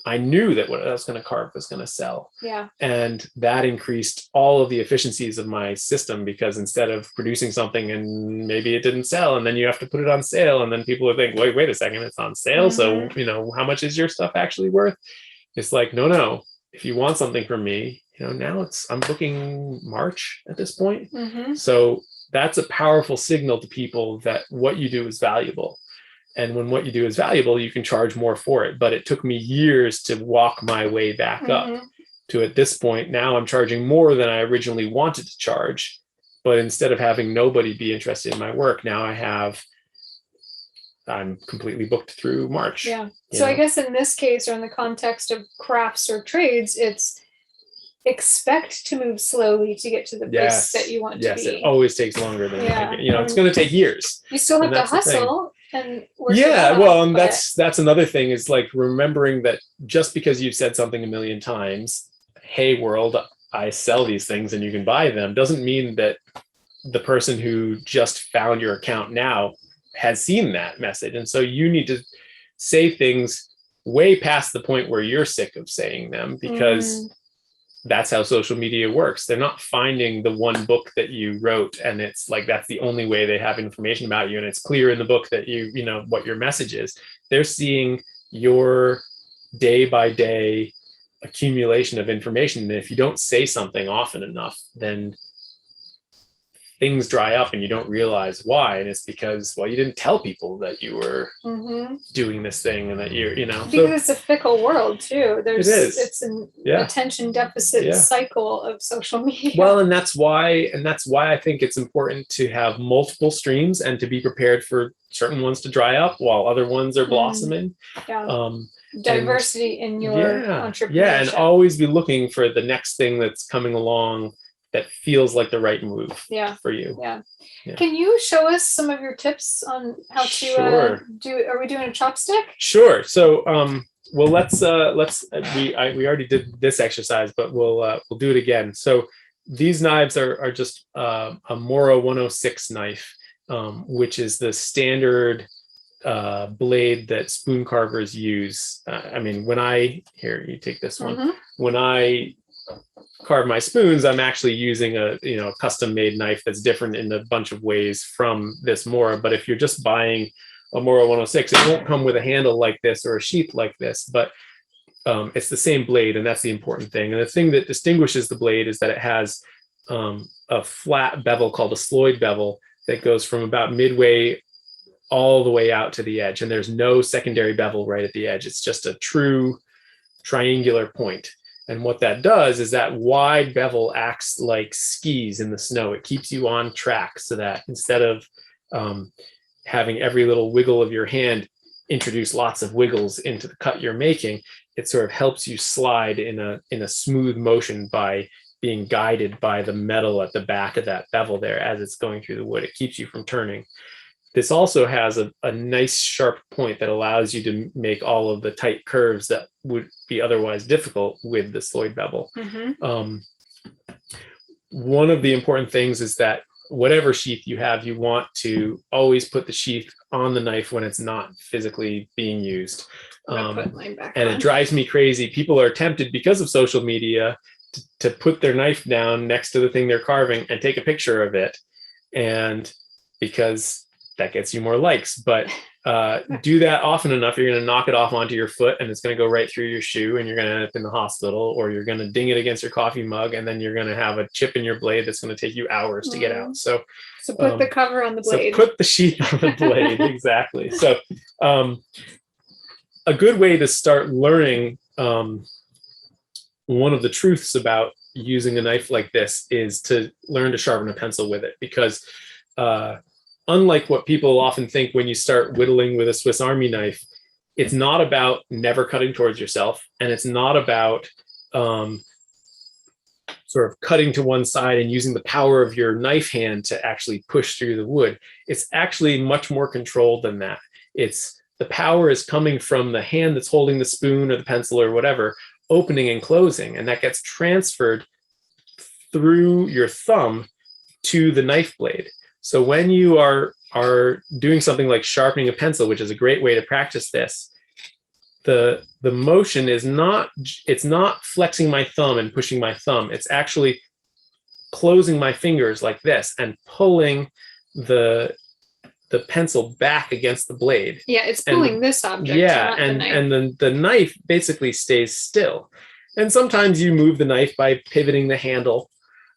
I knew that what I was going to carve was going to sell. Yeah. And that increased all of the efficiencies of my system, because instead of producing something and maybe it didn't sell, and then you have to put it on sale, and then people would think, wait a second, it's on sale. So, how much is your stuff actually worth? It's like, no. If you want something from me, now I'm booking March at this point. So that's a powerful signal to people that what you do is valuable. And when what you do is valuable, you can charge more for it. But it took me years to walk my way back up to, at this point, now I'm charging more than I originally wanted to charge. But instead of having nobody be interested in my work, now I'm completely booked through March. Yeah. So I guess in this case, or in the context of crafts or trades, it's expect to move slowly to get to the place that you want to be. Yes, it always takes longer than you think. It's going to take years. You still have to hustle and work. And that's another thing, is like remembering that just because you've said something a million times, hey world, I sell these things and you can buy them, doesn't mean that the person who just found your account now has seen that message. And so you need to say things way past the point where you're sick of saying them, because that's how social media works. They're not finding the one book that you wrote and it's like that's the only way they have information about you, and it's clear in the book that you know what your message is. They're seeing your day by day accumulation of information, and if you don't say something often enough, then things dry up and you don't realize why. And it's because, well, you didn't tell people that you were doing this thing, and that because it's a fickle world too. It's an attention deficit cycle of social media. Well, and that's why I think it's important to have multiple streams and to be prepared for certain ones to dry up while other ones are blossoming. Diversity in your entrepreneurship. And always be looking for the next thing that's coming along that feels like the right move for you. Can you show us some of your tips on how to do? Are we doing a chopstick? Sure. So, well, let's we already did this exercise, but we'll do it again. So these knives are just a Mora 106 knife, which is the standard blade that spoon carvers use. Here, you take this one. When I carve my spoons, I'm actually using a custom made knife that's different in a bunch of ways from this Mora. But if you're just buying a Mora 106, it won't come with a handle like this or a sheath like this, but it's the same blade, and that's the important thing. And the thing that distinguishes the blade is that it has a flat bevel called a Sloyd bevel that goes from about midway all the way out to the edge, and there's no secondary bevel right at the edge. It's just a true triangular point. And what that does is that wide bevel acts like skis in the snow. It keeps you on track, so that instead of having every little wiggle of your hand introduce lots of wiggles into the cut you're making, it sort of helps you slide in a smooth motion by being guided by the metal at the back of that bevel there as it's going through the wood. It keeps you from turning. this also has a nice sharp point that allows you to make all of the tight curves that would be otherwise difficult with the Sloyd bevel. One of the important things is that whatever sheath you have, you want to always put the sheath on the knife when it's not physically being used. It drives me crazy. People are tempted because of social media to put their knife down next to the thing they're carving and take a picture of it. And because that gets you more likes, but do that often enough, you're going to knock it off onto your foot and it's going to go right through your shoe and you're going to end up in the hospital, or you're going to ding it against your coffee mug and then you're going to have a chip in your blade that's going to take you hours to get out. So put the cover on the blade. So put the sheath on the blade. Exactly. So a good way to start learning one of the truths about using a knife like this is to learn to sharpen a pencil with it, because unlike what people often think when you start whittling with a Swiss Army knife, it's not about never cutting towards yourself, and it's not about sort of cutting to one side and using the power of your knife hand to actually push through the wood. It's actually much more controlled than that. The power is coming from the hand that's holding the spoon or the pencil or whatever, opening and closing, and that gets transferred through your thumb to the knife blade. So when you are doing something like sharpening a pencil, which is a great way to practice this, the motion is not flexing my thumb and pushing my thumb. It's actually closing my fingers like this and pulling the pencil back against the blade. Yeah, it's pulling this object. Yeah, and then the knife basically stays still. And sometimes you move the knife by pivoting the handle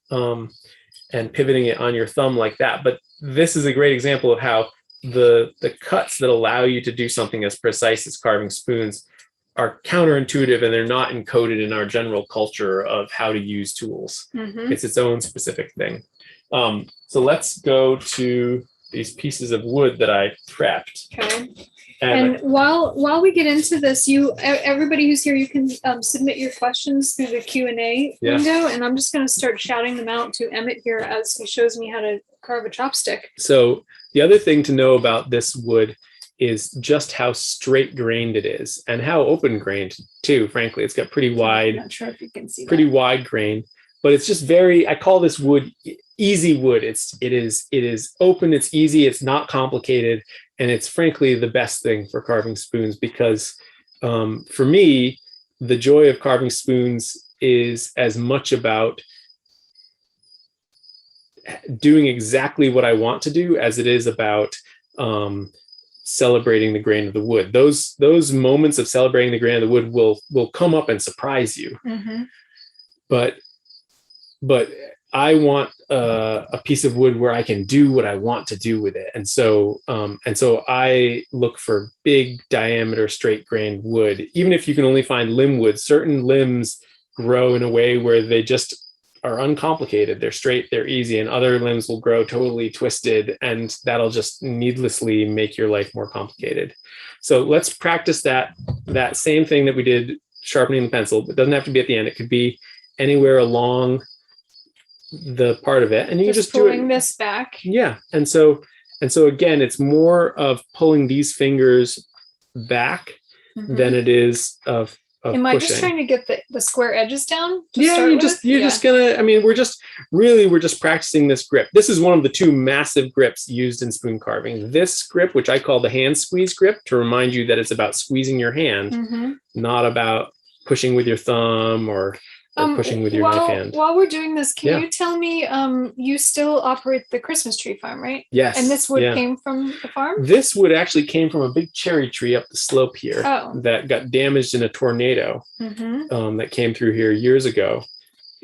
and pivoting it on your thumb like that. But this is a great example of how the cuts that allow you to do something as precise as carving spoons are counterintuitive, and they're not encoded in our general culture of how to use tools. It's its own specific thing. So let's go to these pieces of wood that I prepped. Okay. And while we get into this, everybody who's here, you can submit your questions through the Q&A window, and I'm just going to start shouting them out to Emmet here as he shows me how to carve a chopstick. So the other thing to know about this wood is just how straight grained it is, and how open grained too. Frankly, it's got pretty wide. I'm not sure if you can see pretty wide grain, but it's just very. I call this wood easy wood. It is open. It's easy. It's not complicated. And it's frankly the best thing for carving spoons, because for me, the joy of carving spoons is as much about doing exactly what I want to do as it is about celebrating the grain of the wood. Those moments of celebrating the grain of the wood will come up and surprise you. But I want a piece of wood where I can do what I want to do with it. And so I look for big diameter, straight grained wood. Even if you can only find limb wood, certain limbs grow in a way where they just are uncomplicated. They're straight, they're easy, and other limbs will grow totally twisted, and that'll just needlessly make your life more complicated. So let's practice that same thing that we did sharpening the pencil. It doesn't have to be at the end. It could be anywhere along the part of it, and you can just pulling this back. Yeah. And so again, it's more of pulling these fingers back than it is of Am I just trying to get the square edges down? You're just gonna, I mean, we're just practicing this grip. This is one of the two massive grips used in spoon carving. This grip, which I call the hand squeeze grip, to remind you that it's about squeezing your hand, not about pushing with your thumb or pushing with your knife hand. While we're doing this, can you tell me, you still operate the Christmas tree farm, right? Yes. And this wood came from the farm? This wood actually came from a big cherry tree up the slope here that got damaged in a tornado that came through here years ago.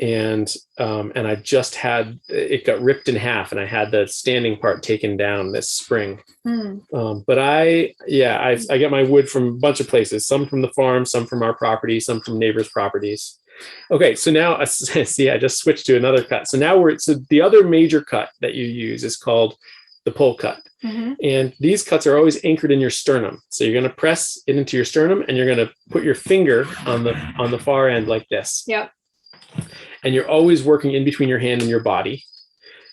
And I just had, it got ripped in half, and I had the standing part taken down this spring. But I get my wood from a bunch of places, some from the farm, some from our property, some from neighbors' properties. Okay, so now see, I just switched to another cut. So now the other major cut that you use is called the pull cut. And these cuts are always anchored in your sternum. So you're going to press it into your sternum, and you're going to put your finger on the far end like this. Yep. And you're always working in between your hand and your body.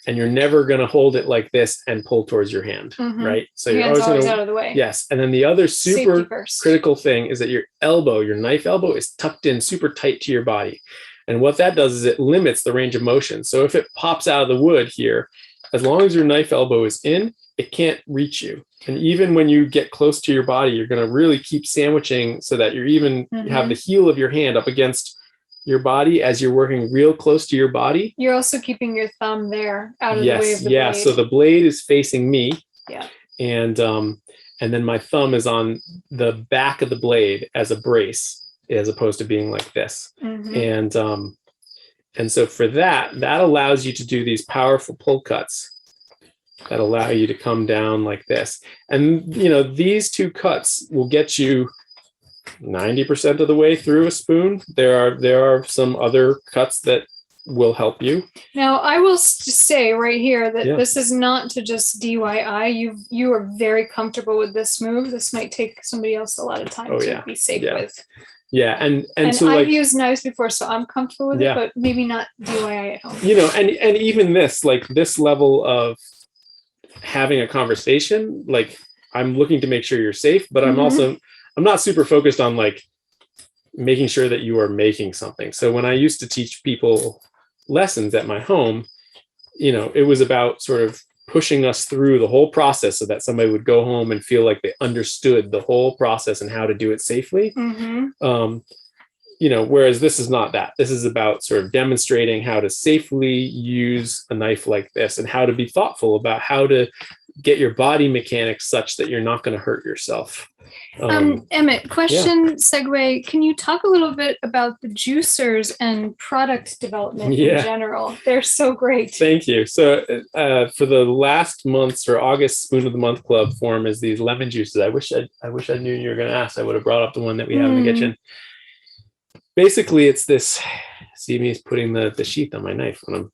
and you're never going to hold it like this and pull towards your hand, right? So you're Hand's always gonna, out of the way. yes. And then the other super Safety first. critical thing is that your elbow, your knife elbow, is tucked in super tight to your body. And what that does is it limits the range of motion. So if it pops out of the wood here, as long as your knife elbow is in, it can't reach you. And even when you get close to your body, you're going to really keep sandwiching so that you're even have the heel of your hand up against your body as you're working real close to your body. You're also keeping your thumb there out of the way of the blade. So the blade is facing me. Yeah. And then my thumb is on the back of the blade as a brace, as opposed to being like this. And so for that allows you to do these powerful pull cuts that allow you to come down like this. And, these two cuts will get you 90% of the way through a spoon. There are some other cuts that will help you. Now, I will just say right here that this is not to just DIY. You are very comfortable with this move. This might take somebody else a lot of time to be safe with. Yeah, and so I've used knives before, so I'm comfortable with it, but maybe not DIY at home. And even this, like this level of having a conversation, like I'm looking to make sure you're safe, but I'm not super focused on like making sure that you are making something. So when I used to teach people lessons at my home, it was about sort of pushing us through the whole process so that somebody would go home and feel like they understood the whole process and how to do it safely. Whereas this is not that. This is about sort of demonstrating how to safely use a knife like this and how to be thoughtful about how to get your body mechanics such that you're not going to hurt yourself. Emmet, question, segue. Can you talk a little bit about the juicers and product development in general? They're so great. Thank you. So for the last month's or August Spoon of the Month Club form is these lemon juices. I wish I knew you were going to ask. I would have brought up the one that we have in the kitchen. Basically, it's this. See me putting the sheath on my knife when I'm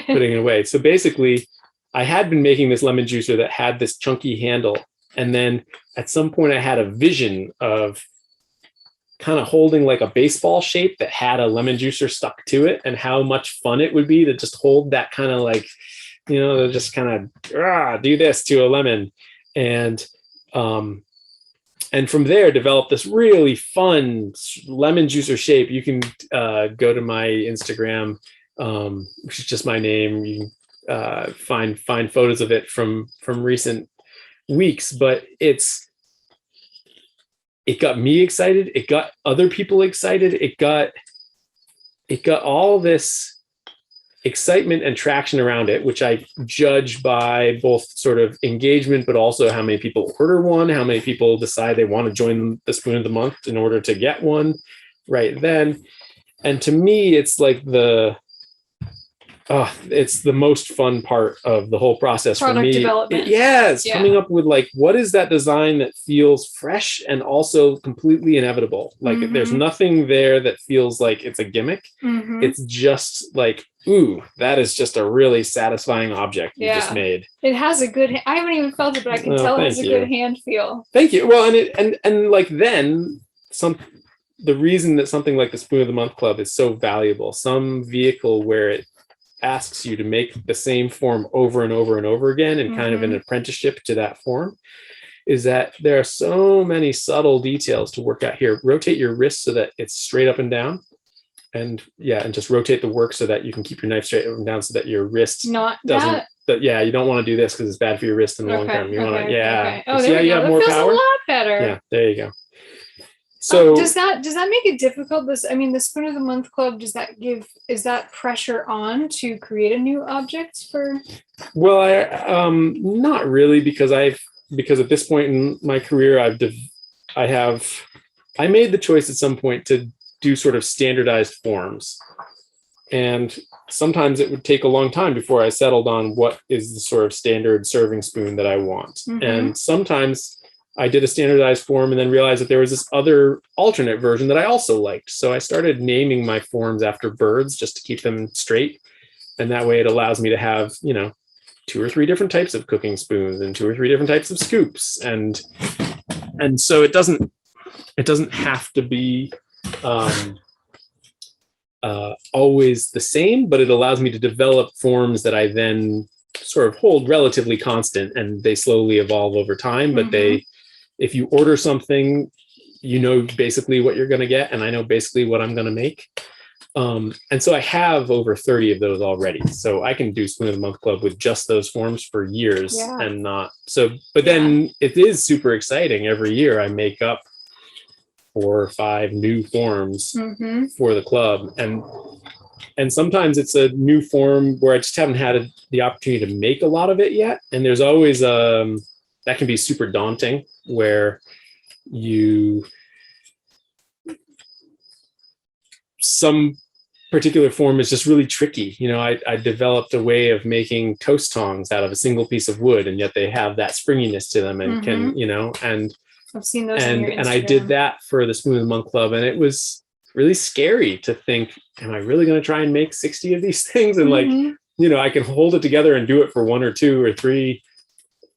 putting it away. So basically, I had been making this lemon juicer that had this chunky handle. And then at some point I had a vision of kind of holding like a baseball shape that had a lemon juicer stuck to it, and how much fun it would be to just hold that kind of like, to just kind of do this to a lemon. And from there develop this really fun lemon juicer shape. You can go to my Instagram, which is just my name. You can find photos of it from recent weeks, but it got me excited. It got other people excited. It got all this excitement and traction around it, which I judge by both sort of engagement, but also how many people order one, how many people decide they want to join the Spoon of the Month in order to get one right then. And to me, it's like it's the most fun part of the whole process for me. Development. Coming up with like, what is that design that feels fresh and also completely inevitable? Like there's nothing there that feels like it's a gimmick. It's just like, ooh, that is just a really satisfying object you just made. It has a good, I haven't even felt it, but I can tell it has a good hand feel. Thank you. Well, and like then the reason that something like the Spoon of the Month Club is so valuable, some vehicle where it asks you to make the same form over and over and over again and kind of an apprenticeship to that form, is that there are so many subtle details to work out here. Rotate your wrist so that it's straight up and down, and just rotate the work so that you can keep your knife straight up and down so that your wrist doesn't. You don't want to do this because it's bad for your wrist in the long term. You want to, Oh, see how you have more feels power? A lot better. Yeah, there you go. So does that make it difficult? The Spoon of the Month Club, is that pressure on to create a new object for? Well, I not really, because at this point in my career, I made the choice at some point to do sort of standardized forms, and sometimes it would take a long time before I settled on what is the sort of standard serving spoon that I want, and sometimes I did a standardized form and then realized that there was this other alternate version that I also liked. So I started naming my forms after birds just to keep them straight. And that way it allows me to have, 2 or 3 different types of cooking spoons and 2 or 3 different types of scoops. And so it doesn't have to be always the same, but it allows me to develop forms that I then sort of hold relatively constant, and they slowly evolve over time. But if you order something, you know basically what you're going to get, and I know basically what I'm going to make. And so I have over 30 of those already. So I can do Spoon of the Month Club with just those forms for years and not so. But then it is super exciting. Every year I make up 4 or 5 new forms for the club. And sometimes it's a new form where I just haven't had the opportunity to make a lot of it yet. And there's always that can be super daunting, where some particular form is just really tricky. You know, I developed a way of making toast tongs out of a single piece of wood, and yet they have that springiness to them and can, you know, and I've seen those on your Instagram. And I did that for the Spoon of the Month Club, and it was really scary to think, am I really going to try and make 60 of these things? And like, you know, I can hold it together and do it for 1 or 2 or 3,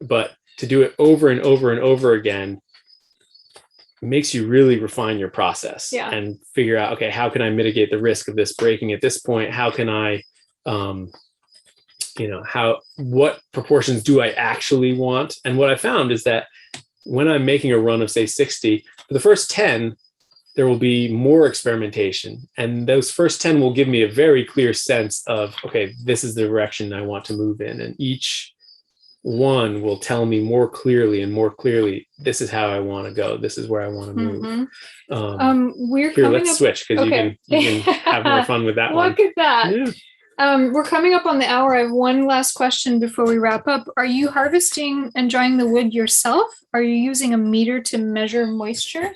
but to do it over and over and over again makes you really refine your process and figure out, okay, how can I mitigate the risk of this breaking at this point? How can I, you know, what proportions do I actually want? And what I found is that when I'm making a run of, say, 60, for the first 10, there will be more experimentation. And those first 10 will give me a very clear sense of, okay, this is the direction I want to move in. And each one will tell me more clearly, this is how I want to go. This is where I want to move. Let's switch, because you can have more fun with that one. Look at that. Yeah. We're coming up on the hour. I have one last question before we wrap up. Are you harvesting and drying the wood yourself? Are you using a meter to measure moisture?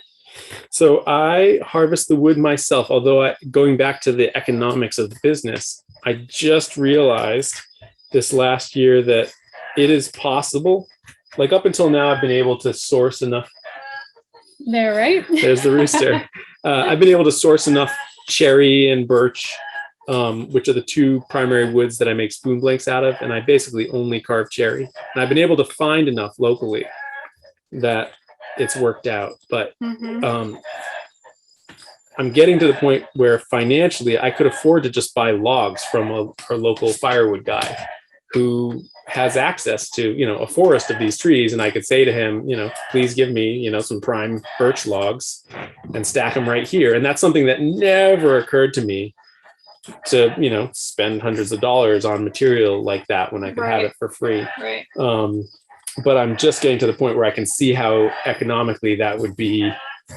So I harvest the wood myself, although going back to the economics of the business, I just realized this last year that it is possible. Like up until now, I've been able to source enough. There, right? There's the rooster. I've been able to source enough cherry and birch, which are the 2 primary woods that I make spoon blanks out of. And I basically only carve cherry. And I've been able to find enough locally that it's worked out. But I'm getting to the point where financially I could afford to just buy logs from our local firewood guy who has access to, you know, a forest of these trees. And I could say to him, you know, please give me, you know, some prime birch logs and stack them right here. And that's something that never occurred to me, to, you know, spend hundreds of dollars on material like that when I could have it for free. Right. But I'm just getting to the point where I can see how economically that would be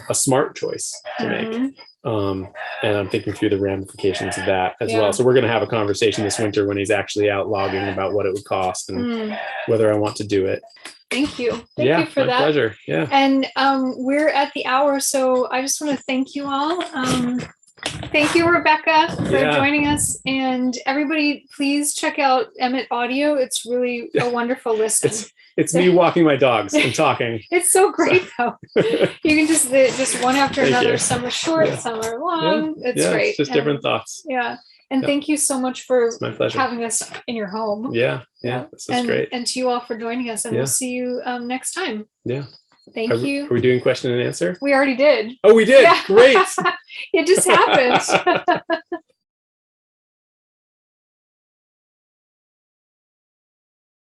a smart choice to make. And I'm thinking through the ramifications of that as well. So we're going to have a conversation this winter when he's actually out logging about what it would cost and whether I want to do it. Thank you. Thank you for that. Pleasure. Yeah. And we're at the hour, so I just want to thank you all. Thank you, Rebecca, for joining us. And everybody, please check out Emmet Audio. It's really a wonderful listen. It's me walking my dogs and talking. It's so great, though. You can just one after another. Some are short, some are long. It's great. It's just different thoughts. Yeah. And thank you so much for having us in your home. Yeah. This is great. And to you all for joining us. And we'll see you next time. Yeah. Thank you. Are we doing question and answer? We already did. Oh, we did. Great. It just happened.